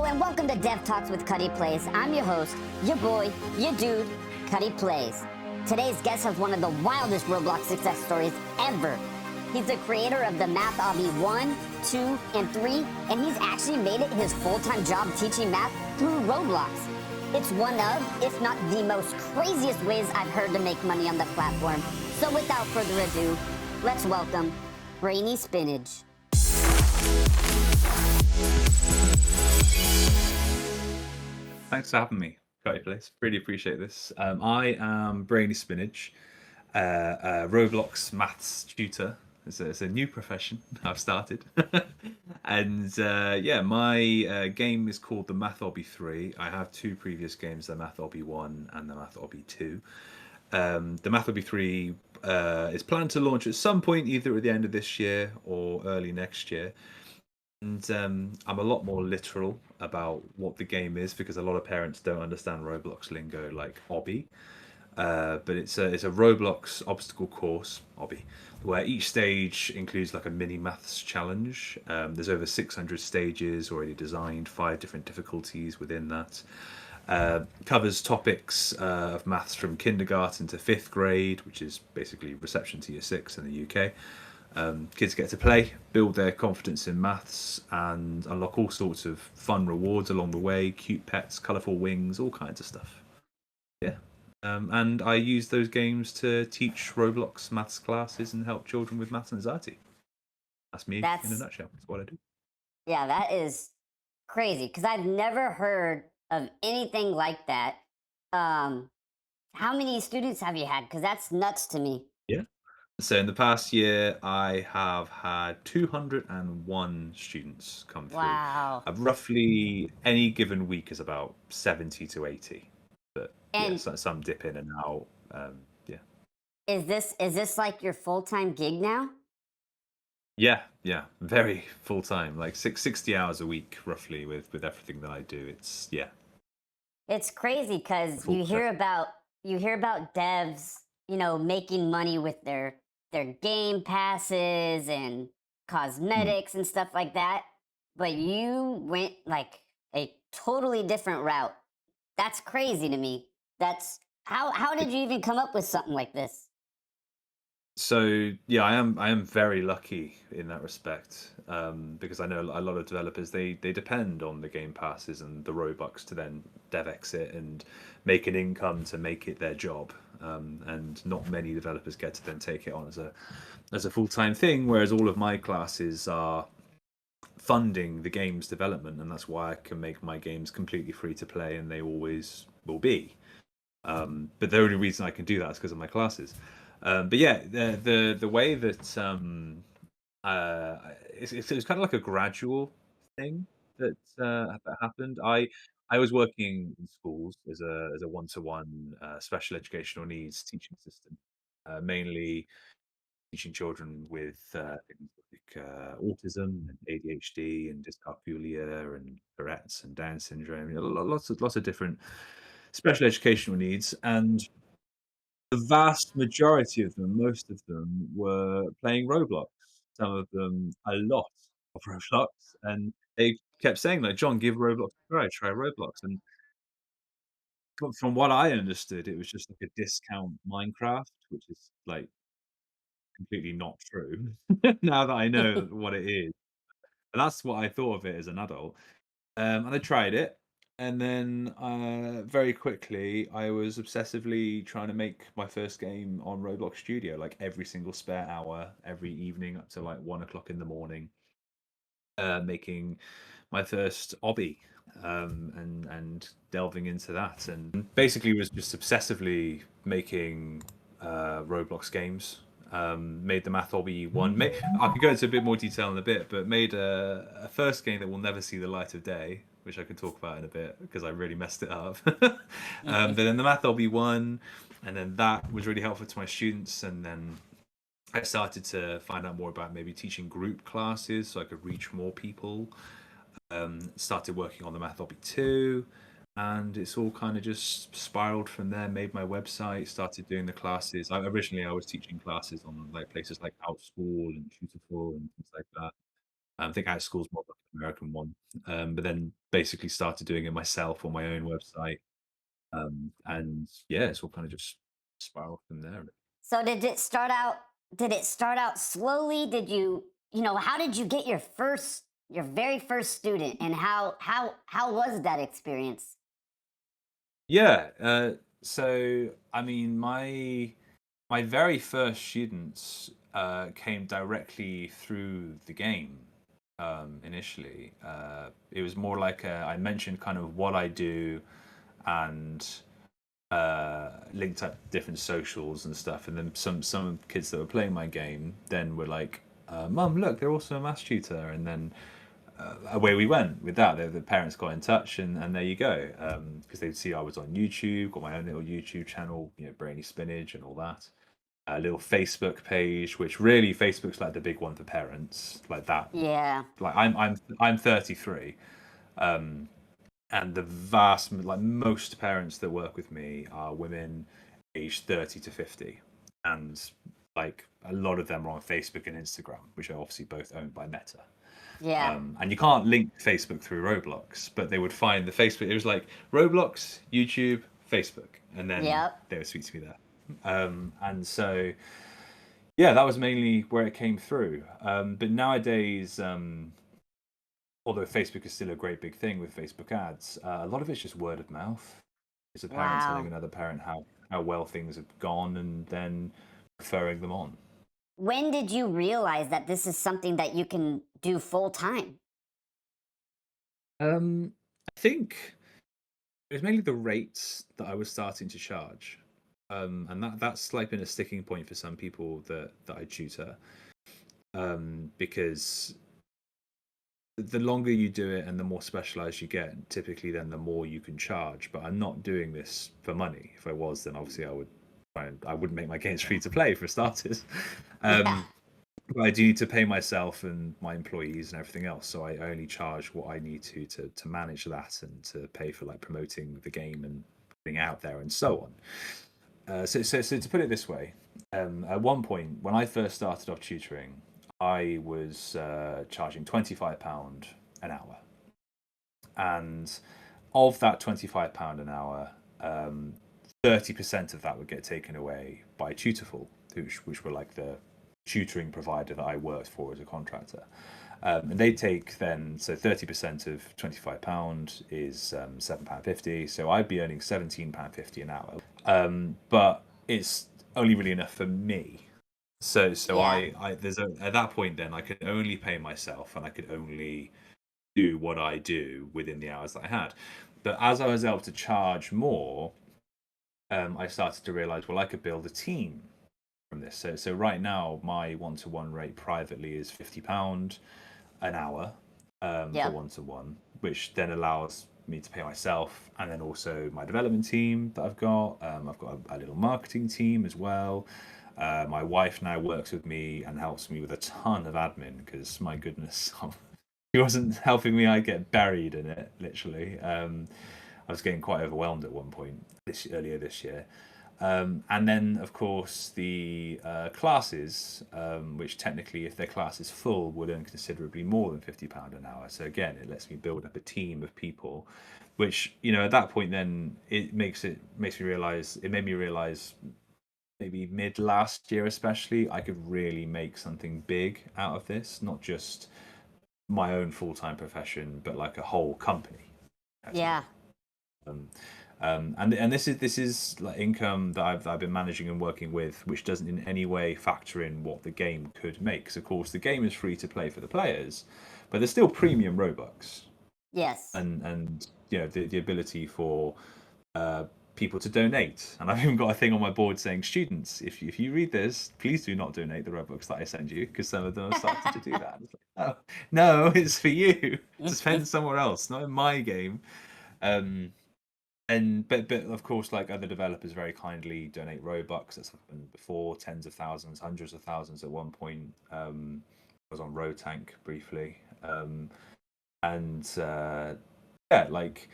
and welcome to Dev Talks with KuttyPlayz. I'm your host, your boy, your dude, KuttyPlayz. Today's guest has one of the wildest Roblox success stories ever. He's the creator of the Math Obby 1, 2, and 3, and he's actually made it his full-time job teaching math through Roblox. It's one of, if not the most craziest ways I've heard to make money on the platform. So without further ado, let's welcome Brainy Spinach. Thanks for having me, KuttyPlayz. Really appreciate this. I am Brainy Spinach, a Roblox maths tutor. It's a new profession I've started. And yeah, my game is called the Math Obby 3. I have two previous games, the Math Obby 1 and the Math Obby 2. The Math Obby 3 is planned to launch at some point, either at the end of this year or early next year. And I'm a lot more literal about what the game is because a lot of parents don't understand Roblox lingo like obby. But it's a Roblox obstacle course, obby, where each stage includes like a mini maths challenge. There's over 600 stages already designed, 5 different difficulties within that. Covers topics of maths from kindergarten to 5th grade, which is basically reception to year 6 in the UK. Kids get to play, build their confidence in maths, and unlock all sorts of fun rewards along the way, cute pets, colourful wings, all kinds of stuff. Yeah. And I use those games to teach Roblox maths classes and help children with maths anxiety. That's me in a That's, nutshell. That's what I do. yeah, that is crazy because I've never heard of anything like that. How many students have you had? Because that's nuts to me. Yeah. So in the past year, I have had 201 students come through. Wow. Roughly any given week is about 70 to 80. But yeah, And some dip in and out. Yeah. is this like your full-time gig now? Yeah, very full time, like 60 hours a week roughly with everything that I do. It's yeah, It's crazy because full time. you hear about devs, making money with their game passes and Mm. cosmetics and stuff like that. But you went like a totally different route. That's crazy to me. That's how did you even come up with something like this? So yeah, I am very lucky in that respect, because I know a lot of developers they depend on the game passes and the Robux to then dev exit and make an income to make it their job. And not many developers get to then take it on as a full-time thing, whereas all of my classes are funding the game's development, and that's why I can make my games completely free to play, and they always will be. But the only reason I can do that is because of my classes. But yeah, the way that it's kind of like a gradual thing that happened. I was working in schools as a one-to-one special educational needs teaching assistant, mainly teaching children with things like autism and ADHD and dyscalculia and Tourette's and Down syndrome. You know, lots of different special educational needs, and the vast majority of them, most of them, were playing Roblox. Some of them a lot of Roblox, and they kept saying like, "John, give Roblox a try Roblox." And from what I understood, it was just like a discount Minecraft, which is like completely not true. Now that I know what it is, and that's what I thought of it as an adult. And I tried it, and then very quickly I was obsessively trying to make my first game on Roblox Studio, like every single spare hour, every evening up to like 1 o'clock in the morning, making my first obby, and delving into that, and basically was just obsessively making Roblox games. Made the Math Obby one. I could go into a bit more detail in a bit, but made a first game that will never see the light of day, which I can talk about in a bit because I really messed it up. But then the Math Obby one, and then that was really helpful to my students, and then I started to find out more about maybe teaching group classes so I could reach more people. Started working on the Math Obby 2, and it's all kind of just spiraled from there. Made my website, started doing the classes. Originally I was teaching classes on like places like Outschool and Tutorful and things like that. I think Out School's more like an American one. But then basically started doing it myself on my own website. And yeah, it's all kind of just spiraled from there. So did it start out slowly? Did you know, how did you get your very first student, and how was that experience? Yeah. So I mean, my very first students came directly through the game. Initially, it was more like I mentioned kind of what I do, and linked up different socials and stuff. And then some kids that were playing my game then were like, "Mum, look, they're also a maths tutor." And then away we went with that. The parents got in touch, and there you go. Because they'd see I was on YouTube, got my own little YouTube channel, Brainy Spinach and all that. A little Facebook page, which really Facebook's like the big one for parents, like that. Yeah. Like I'm 33, and the vast, like most parents that work with me are women aged 30 to 50, and like a lot of them are on Facebook and Instagram, which are obviously both owned by Meta. Yeah. And you can't link Facebook through Roblox, but they would find the Facebook. It was like Roblox, YouTube, Facebook, and then Yep. they would speak to me there. And so, yeah, that was mainly where it came through. But nowadays, although Facebook is still a great big thing with Facebook ads, a lot of it's just word of mouth. It's a parent telling Wow. another parent how well things have gone, and then referring them on. When did you realize that this is something that you can do full time? I think it was mainly the rates that I was starting to charge, and that's like been a sticking point for some people that I tutor, because the longer you do it and the more specialized you get, typically then the more you can charge. But I'm not doing this for money. If I was, then obviously I wouldn't make my games free to play for starters. Yeah. But I do need to pay myself and my employees and everything else. So I only charge what I need to manage that, and to pay for like promoting the game and putting it out there and so on. So to put it this way, at one point when I first started off tutoring, I was charging £25 an hour, and of that £25 an hour, 30% of that would get taken away by Tutorful, which were like the tutoring provider that I worked for as a contractor. And they take then, so 30% of £25 is £7.50. So I'd be earning £17.50 an hour. But it's only really enough for me. So Yeah. at that point then I could only pay myself, and I could only do what I do within the hours that I had. But as I was able to charge more, I started to realize, well, I could build a team from this. So right now, my one-to-one rate privately is £50 an hour, for Yep. one-to-one, which then allows me to pay myself, and then also my development team that I've got. I've got a little marketing team as well. My wife now works with me and helps me with a ton of admin, because my goodness, she wasn't helping me, I'd get buried in it, literally. I was getting quite overwhelmed at one point earlier this year. And then, of course, the classes, which technically, if their class is full, would earn considerably more than £50 an hour. So again, it lets me build up a team of people, which, at that point, then it makes me realize. It made me realize, maybe mid last year, especially, I could really make something big out of this, not just my own full time profession, but like a whole company. Yeah. Um, and this is like income that I've been managing and working with, which doesn't in any way factor in what the game could make. Because of course the game is free to play for the players, but there's still premium Robux, Yes. and the ability for uh, people to donate. And I've even got a thing on my board saying, students, if you read this, please do not donate the Robux that I send you, because some of them have started to do that. It's like, oh no, it's for you to spend somewhere else, not in my game. Um, but of course, like other developers very kindly donate Robux. That's happened before, tens of thousands, hundreds of thousands at one point. I was on Rotank briefly, and yeah, like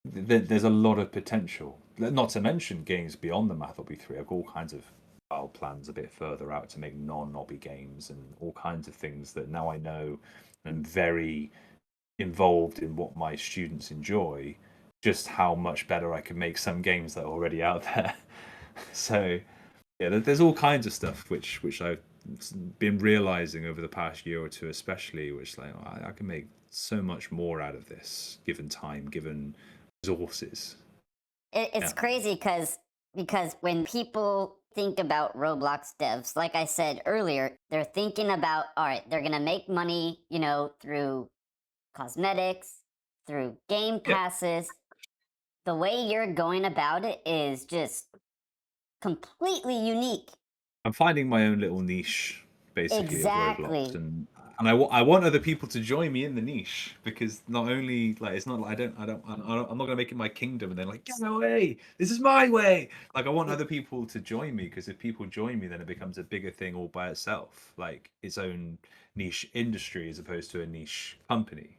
there's a lot of potential. Not to mention games beyond the Math Obby 3. I've got all kinds of plans a bit further out to make non-obby games, and all kinds of things that now I know and very involved in what my students enjoy, just how much better I can make some games that are already out there. So yeah, there's all kinds of stuff which I've been realizing over the past year or two, especially, which like I can make so much more out of this given time, given resources. It's Yeah. crazy because when people think about Roblox devs, like I said earlier, they're thinking about, all right, they're gonna make money, through cosmetics, through game Yeah. passes. The way you're going about it is just completely unique. I'm finding my own little niche, basically, of Roblox, Exactly. and I want other people to join me in the niche, because not only like it's not like I'm not gonna make it my kingdom and then like get away, this is my way. Like I want other people to join me, because if people join me, then it becomes a bigger thing all by itself, like its own niche industry as opposed to a niche company.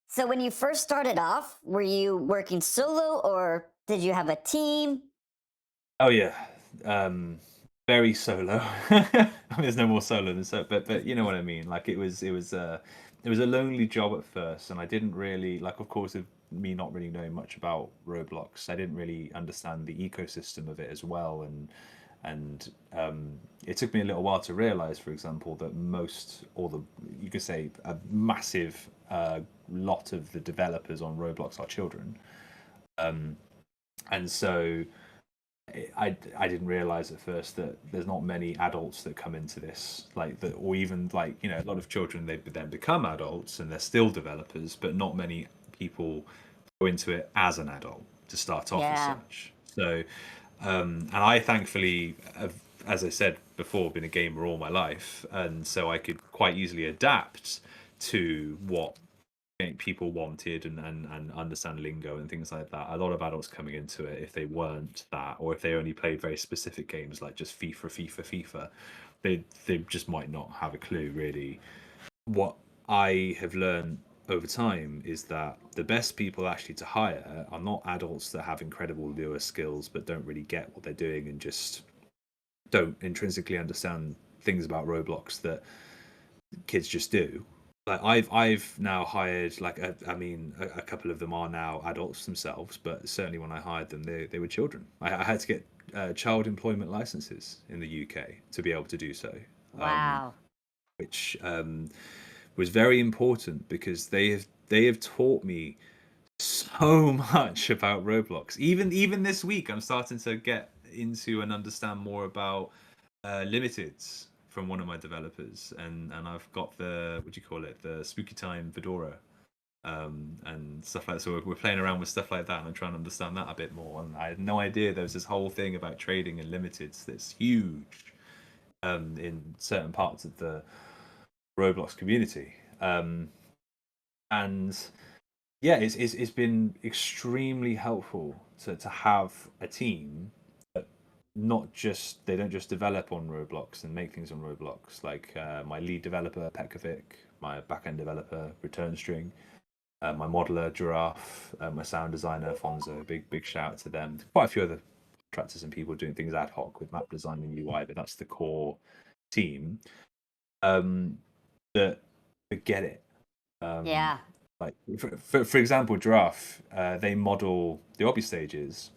So when you first started off, were you working solo or did you have a team? Oh yeah, very solo. I mean, there's no more solo than so, but you know what I mean. Like it was a lonely job at first, and I didn't really like. Of course, with me not really knowing much about Roblox, I didn't really understand the ecosystem of it as well, and it took me a little while to realize, for example, that most, or the you could say a massive lot of the developers on Roblox are children, and so I didn't realize at first that there's not many adults that come into this, like that, or even like a lot of children, they then become adults and they're still developers, but not many people go into it as an adult to start off as Yeah. such. So, and I thankfully have, as I said before, been a gamer all my life, and so I could quite easily adapt to what people wanted, and understand lingo and things like that. A lot of adults coming into it, if they weren't that, or if they only played very specific games like just FIFA, they just might not have a clue really. What I have learned over time is that the best people actually to hire are not adults that have incredible lure skills but don't really get what they're doing and just don't intrinsically understand things about Roblox that kids just do. Like I've now hired, like I mean a couple of them are now adults themselves, but certainly when I hired them, they were children. I had to get child employment licenses in the UK to be able to do so, Wow. which was very important, because they have taught me so much about Roblox. Even this week, I'm starting to get into and understand more about limiteds from one of my developers, and I've got the, what do you call it, the Spooky Time fedora, and stuff like that. So we're playing around with stuff like that, and I'm trying to understand that a bit more. And I had no idea there was this whole thing about trading and limiteds that's huge in certain parts of the Roblox community. And yeah, it's been extremely helpful to have a team that not just, they don't just develop on Roblox and make things on Roblox. Like my lead developer Petkovic, my backend developer Return String, my modeler Giraffe, my sound designer Fonzo. Big shout out to them. Quite a few other contractors and people doing things ad hoc with map design and UI, but that's the core team that get it. Yeah. Like for example, Giraffe, they model the obby stages,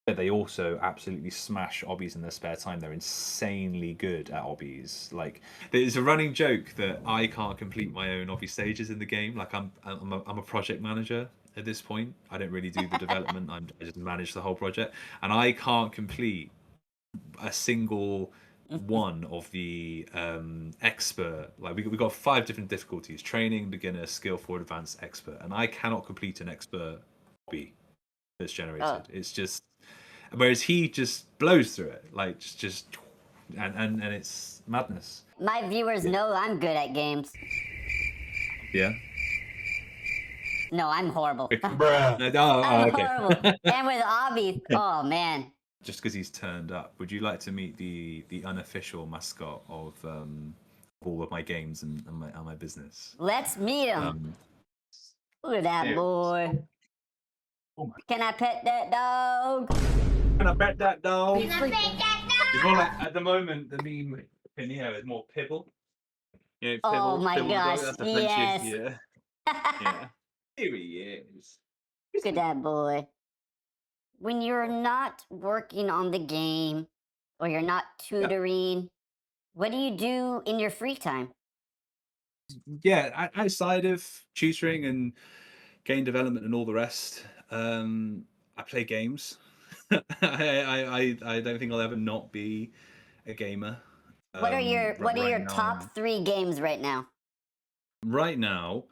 but they also absolutely smash obbies in their spare time. They're insanely good at obbies. Like there's a running joke that I can't complete my own obby stages in the game. Like I'm a project manager at this point. I don't really do the development. I just manage the whole project, and I can't complete a single one of the expert. Like we got 5 different difficulties: training, beginner, skillful, advanced, expert, and I cannot complete an expert hobby that's generated. Oh. It's just, whereas he just blows through it, like just and it's madness. My viewers know I'm good at games. Yeah. No, I'm horrible. Bruh. I'm Okay. horrible. And with obbies, oh man. Just because he's turned up, would you like to meet the unofficial mascot of all of my games and my business? Let's meet him. Look at that there. boy. Oh my. Can I pet that dog? Can I pet that dog? He's freaking- It's more like, at the moment, the meme in here is more Pibble. You know, Oh my Pibble the dog. gosh, That's a Frenchie. yes. Yeah, yeah. Here he is. Look at that boy. When you're not working on the game or you're not Yeah, tutoring, what do you do in your free time? yeah. Outside of tutoring and game development and all the rest, I play games. I don't think I'll ever not be a gamer. What are Right your now, top 3 games right now? right now,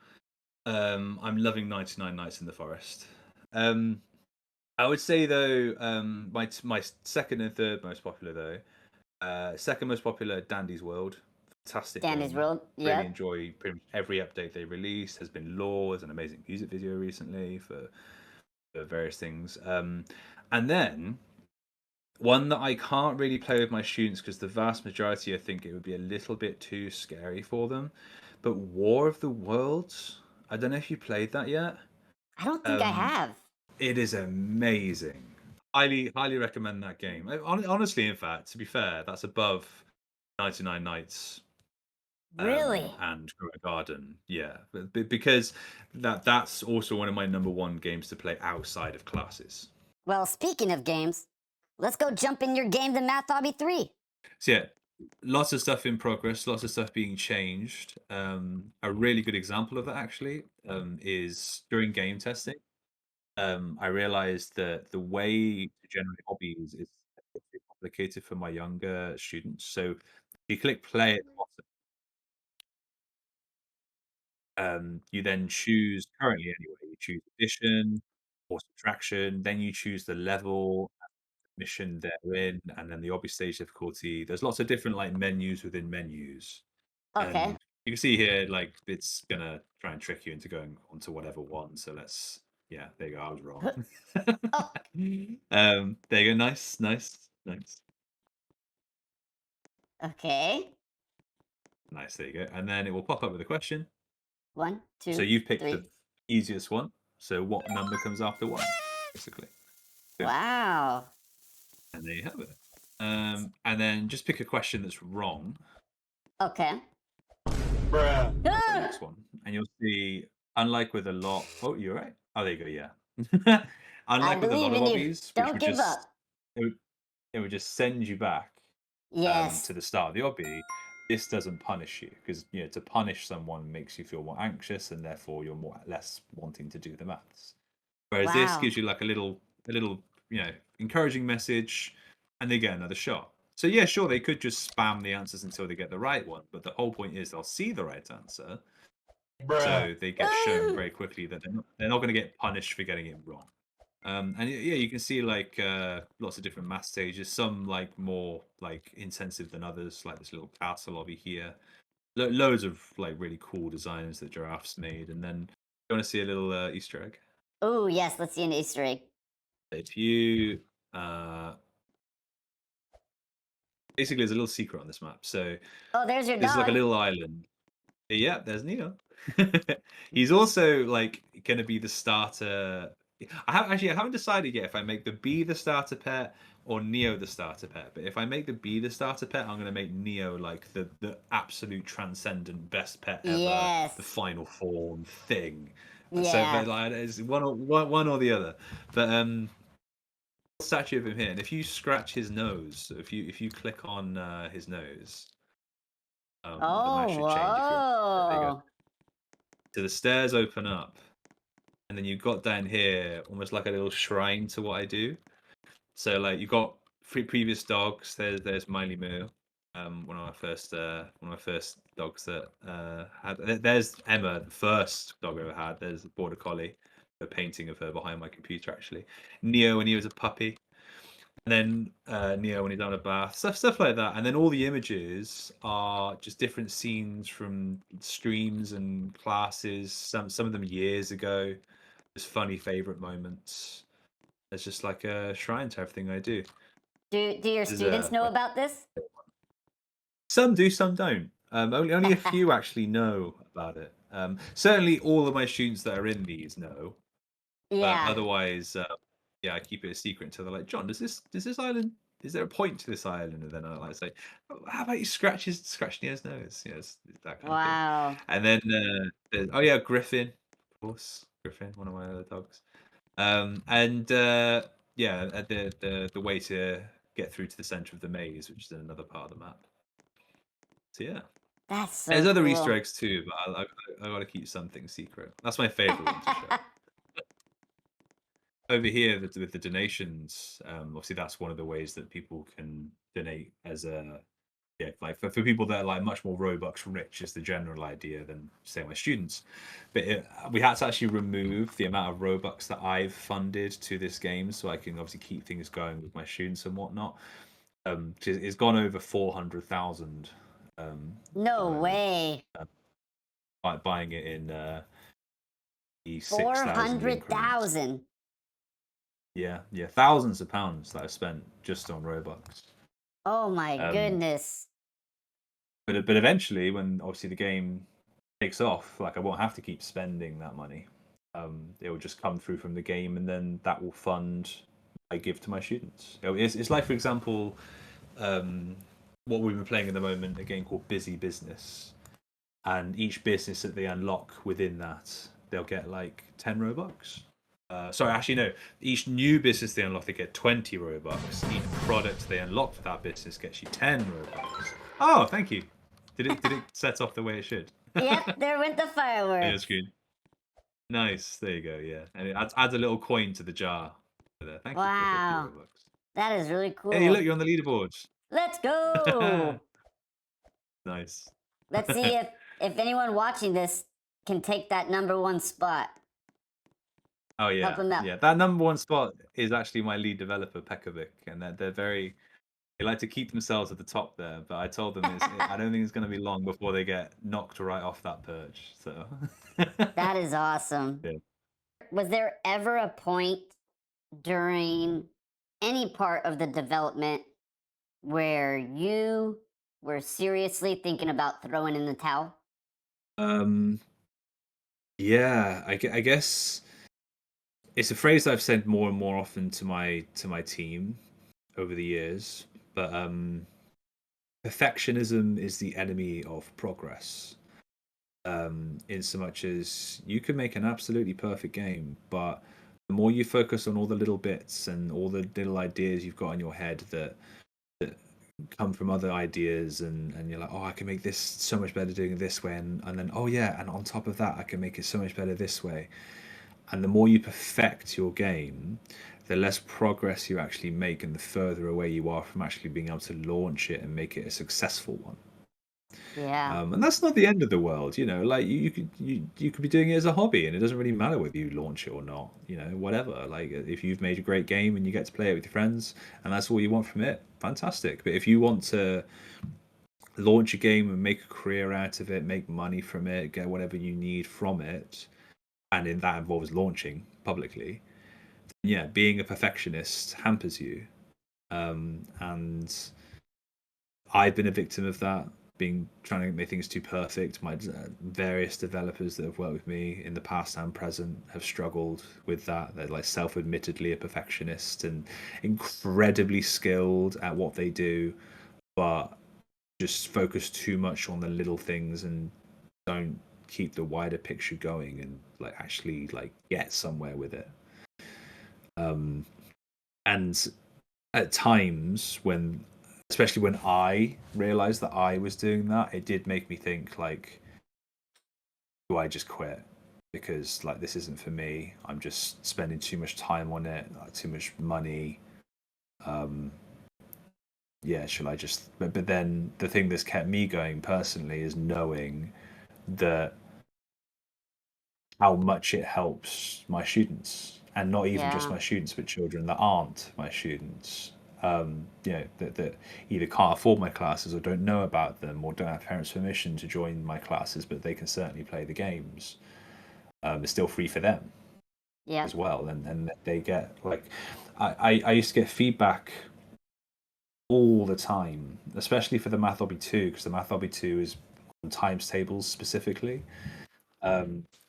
I'm loving 99 Nights in the Forest. Um, I would say though, my second and third most popular though. Second most popular, Dandy's World. Fantastic Danny's game. World. Really Yep. enjoy pretty much every update they release. Has been law. There's an amazing music video recently for various things. And then one that I can't really play with my students because the vast majority, I think it would be a little bit too scary for them. But War of the Worlds. I don't know if you played that yet. I don't think I Um, have. it is amazing. Highly recommend that game. Honestly, in fact, to be fair, that's above 99 Nights Really? and Grow a Garden. Yeah, because that's also one of my number one games to play outside of classes. Well, speaking of games, let's go jump in your game, The Math Hobby 3. So yeah, lots of stuff in progress, lots of stuff being changed. A really good example of that actually is during game testing. I realized that the way to generate hobbies is a bit complicated for my younger students. So if you click play at the bottom, you then choose currently anyway, you choose addition or subtraction, then you choose the level, mission they're in, and then the obby stage difficulty. There's lots of different like menus within menus. Okay. And you can see here, like it's gonna try and trick you into going onto whatever one. So let's, yeah, there you go. I was wrong. Oh, There you go. Nice, nice, nice, okay. nice. There you go. And then it will pop up with a question. One, So two, you've picked the three. easiest one. So what number comes after one, basically? Boom. Wow. And there you have it. And then just pick a question that's wrong. Okay. The Ah! next one, and you'll see, unlike with a lot. Oh, you're right. Oh, there you go. Yeah. I Unlike with a lot believe of in you. hobbies, which Don't would give just up. it would, it would just send you back Yes. to the start of the hobby. This doesn't punish you because to punish someone makes you feel more anxious, and therefore you're more less wanting to do the maths. Whereas this Wow. gives you like a little encouraging message, and they get another shot. So yeah, sure, they could just spam the answers until they get the right one, but the whole point is they'll see the right answer, so they get shown Ah! very quickly that they're not going to get punished for getting it wrong. And yeah, you can see like lots of different math stages. Some like more like intensive than others, like this little castle lobby here. Loads of like really cool designs that Giraffe's made. And then you want to see a little Easter egg? Oh, yes. Let's see an Easter egg. If you basically, there's a little secret on this map. So Oh, there's your this is like a dog. little island. Yeah, there's Neo. He's also like going to be the starter. I haven't decided yet if I make the bee the starter pet or Neo the starter pet. But if I make the bee the starter pet, I'm going to make Neo like the absolute transcendent best pet ever, the Yes. final form thing. So, Yeah. but like, it's one or the other. But statue of him here, and if you scratch his nose, so if you click on his nose, the mouse Oh, should change. If you're there you go. whoa. So the stairs open up, and then you've got down here almost like a little shrine to what I do. So like you got three previous dogs. There's Miley Moo, one of my first dogs that had. There's Emma, the first dog I ever had. There's a border collie, a painting of her behind my computer actually. Neo when he was a puppy. And then Neo when he's down a bath, stuff like that. And then all the images are just different scenes from streams and classes. Some of them years ago. Just funny favorite moments. It's just like a shrine to everything I do. Do your This is students know my, about this? some do, some don't. Only a few actually know about it. Certainly, all of my students that are in these know. But Yeah. otherwise, yeah, I keep it a secret until they're like, John, does this island is there a point to this island? And then I like say, oh, how about you scratch Near's nose? It's that kind of thing. Wow. And then oh yeah, Griffin, of course, Griffin, one of my other dogs. And yeah, the way to get through to the center of the maze, which is in another part of the map. So yeah, That's there's so other Easter cool. eggs too, but I gotta keep something secret. That's my favorite one to show. Over here with the donations, obviously that's one of the ways that people can donate as a yeah, like for people that are like much more Robux rich is the general idea than say my students. But we had to actually remove the amount of Robux that I've funded to this game so I can obviously keep things going with my students and whatnot. It's gone over 400,000 at the No moment. way. Buying it in the 6,000 increments. 400,000. Yeah, thousands of pounds that I've spent just on Robux. Oh my Um, goodness. but eventually, when obviously the game takes off, like I won't have to keep spending that money. It will just come through from the game, and then that will fund I give to my students. It's like, for example, what we've been playing at the moment, a game called Busy Business, and each business that they unlock within that, they'll get like 10 Robux. Sorry, actually no. Each new business they unlock, they get 20 Robux. Each product they unlock for that business gets you 10 Robux. Oh, thank you. Did it set off the way it should? Yep, there went the Yeah, fireworks. that's good. Nice. There you go. Yeah, and it adds a little coin to the jar. There. Thank you for 50 Wow. Robux. That is really cool. Hey, look, you're on the leaderboard. Let's go. Nice. Let's see if anyone watching this can take that #1 spot. Oh yeah, Help 'em out. yeah. That #1 spot is actually my lead developer, Pekovic, and they're very. They like to keep themselves at the top there, but I told them I don't think it's going to be long before they get knocked right off that perch. So. That is awesome. Yeah. Was there ever a point during any part of the development where you were seriously thinking about throwing in the towel? Yeah, I guess it's a phrase that I've said more and more often to my team over the years, but perfectionism is the enemy of progress. In so much as you can make an absolutely perfect game, but the more you focus on all the little bits and all the little ideas you've got in your head that come from other ideas, and you're like, oh, I can make this so much better doing it this way, and then oh yeah, and on top of that I can make it so much better this way. And the more you perfect your game, the less progress you actually make and the further away you are from actually being able to launch it and make it a successful one. Yeah. And that's not the end of the world, like you could be doing it as a hobby, and it doesn't really matter whether you launch it or not, whatever. Like if you've made a great game and you get to play it with your friends and that's all you want from it, fantastic. But if you want to launch a game and make a career out of it, make money from it, get whatever you need from it, and in that involves launching publicly, yeah, being a perfectionist hampers you. And I've been a victim of that, trying to make things too perfect. My various developers that have worked with me in the past and present have struggled with that. They're like self-admittedly a perfectionist and incredibly skilled at what they do, but just focus too much on the little things and don't keep the wider picture going and like actually like get somewhere with it. And at times when, especially when I realized that I was doing that, it did make me think like, do I just quit? Because like this isn't for me. I'm just spending too much time on it, too much money. Yeah, shall I just? But then the thing that's kept me going personally is knowing that how much it helps my students, and not even just Yeah. my students, but children that aren't my students. That either can't afford my classes or don't know about them or don't have parents' permission to join my classes, but they can certainly play the games. It's still free for them Yep. as well, and they get like, I used to get feedback all the time, especially for the Math Hobby 2, because the Math Hobby 2 is on times tables specifically.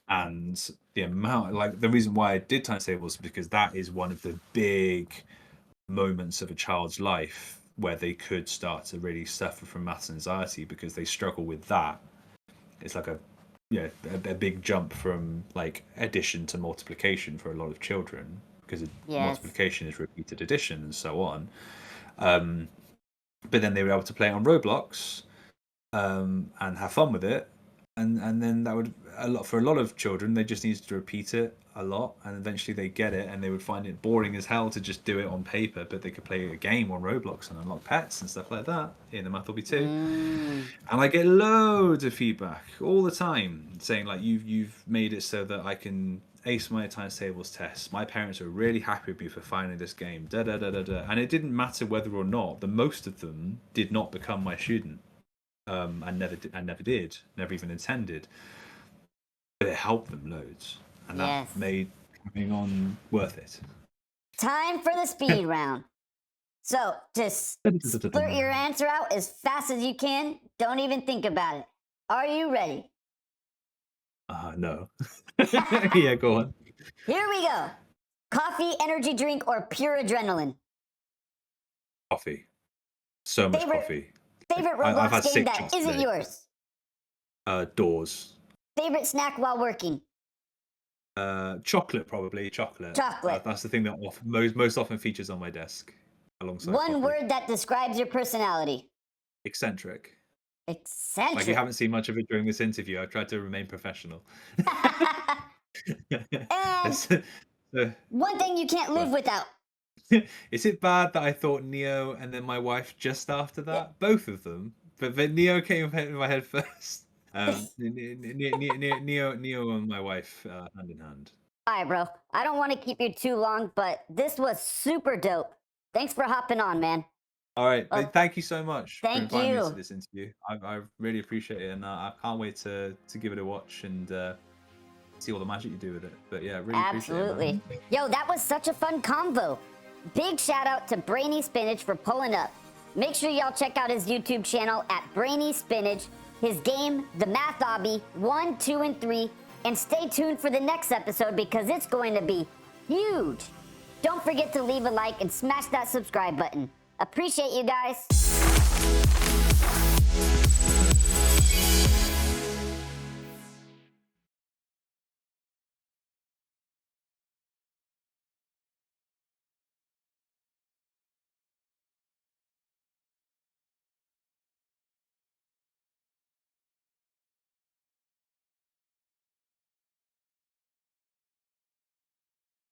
And the amount, like the reason why I did times tables is because that is one of the big moments of a child's life where they could start to really suffer from maths anxiety because they struggle with that. It's like a big jump from like addition to multiplication for a lot of children, because Yes. multiplication is repeated addition and so on. But then they were able to play it on Roblox and have fun with it, and then that would for a lot of children, they just needed to repeat it a lot, and eventually they get it, and they would find it boring as hell to just do it on paper, but they could play a game on Roblox and unlock pets and stuff like that in the Math Hobby too. And I get loads of feedback all the time saying like, you've made it so that I can ace my times tables tests. My parents are really happy with me for finding this game. Da da da da da. And it didn't matter whether or not the most of them did not become my student. And never did, never even intended. But it helped them loads, and that made coming on worth it. Time for the speed round. So just blurt your answer out as fast as you can. Don't even think about it. Are you ready? No. Yeah, go on. Here we go. Coffee, energy drink, or pure adrenaline? Coffee. So much coffee. Favorite Roblox game that isn't yours? Doors. Favorite snack while working? Chocolate, probably. Chocolate. That's the thing that most often features on my desk alongside One word that describes your personality. Eccentric. Eccentric? Like, you haven't seen much of it during this interview. I tried to remain professional. And one thing you can't live without. Is it bad that I thought Neo and then my wife just after that? Yeah. Both of them. But Neo came in my head first. Neo and my wife hand in hand. All right, bro. I don't want to keep you too long, but this was super dope. Thanks for hopping on, man. All right. Thank you so much for inviting me to this interview. I really appreciate it, and I can't wait to give it a watch and see all the magic you do with it. But yeah, really absolutely. Appreciate it, Yo, that was such a fun convo. Big shout out to Brainy Spinach for pulling up. Make sure y'all check out his YouTube channel at Brainy Spinach, his game, The Math Hobby 1, 2, and 3, and stay tuned for the next episode because it's going to be huge. Don't forget to leave a like and smash that subscribe button. Appreciate you guys.